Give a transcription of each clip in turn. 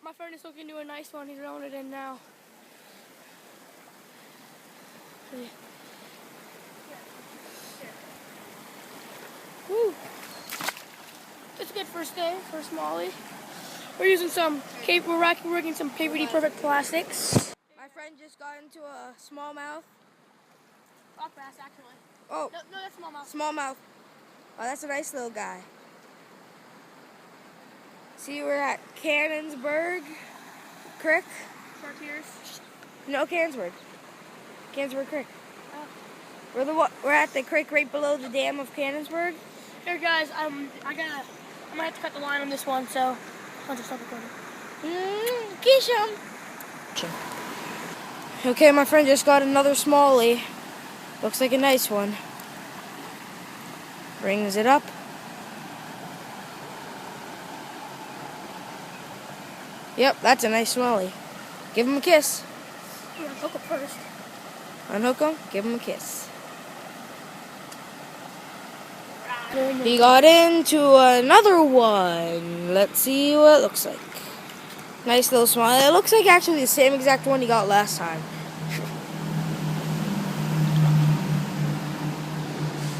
my friend is hooking to a nice one. He's reeling it in now. Woo! It's a good first day for a smallie. We're using some we're rigging some KVD perfect plastics. My friend just got into a smallmouth. Rock bass, actually. Oh, no, that's smallmouth. Smallmouth. Oh, that's a nice little guy. See, we're at Cannonsburg Creek. Chartiers. No, Cannonsburg Creek. Oh. We're at the creek right below the dam of Cannonsburg. Here, guys, I might have to cut the line on this one, so I'll just stop recording. Kiss him. Okay, my friend just got another smallie. Looks like a nice one. Brings it up. Yep, that's a nice smallie. Give him a kiss. Yeah, hook it first. Unhook him, give him a kiss. He got into another one. Let's see what it looks like. Nice little smallie. It looks like actually the same exact one he got last time.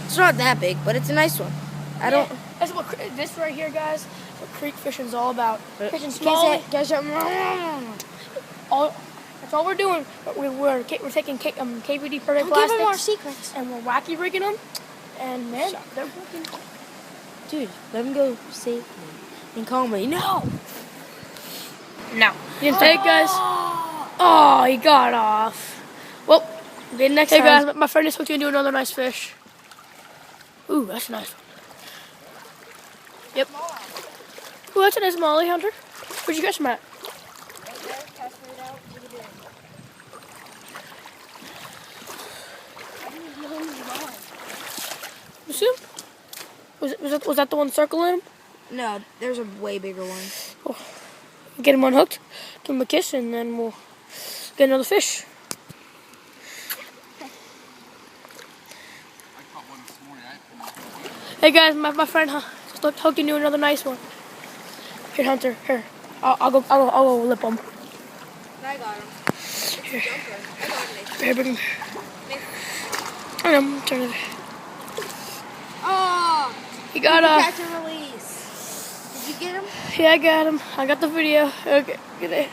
It's not that big, but it's a nice one. That's what this right here, guys. What creek fishing is all about. Fishing smallie. That's all we're doing. We're taking KVD perfect plastics. Give him our secrets. And we're wacky rigging them. And man, they're working. Dude, let him go safely and calmly. No. Hey guys. Oh, he got off. Well, next time. Hey guys, my friend is hooked into another nice fish. Ooh, that's a nice one. Yep. Ooh, that's a nice smallie, Hunter. Where'd you catch him at? You see him? Was that the one circling him? No, there's a way bigger one. Oh. Get him unhooked, give him a kiss, and then we'll get another fish. Hey guys, my friend just hooked into another nice one. Here, Hunter, here. I'll go lip him. I got him. Here. Here, bring him. I'm turning it. Oh! He got catch and release. Did you get him? Yeah, I got him. I got the video. Okay, good day.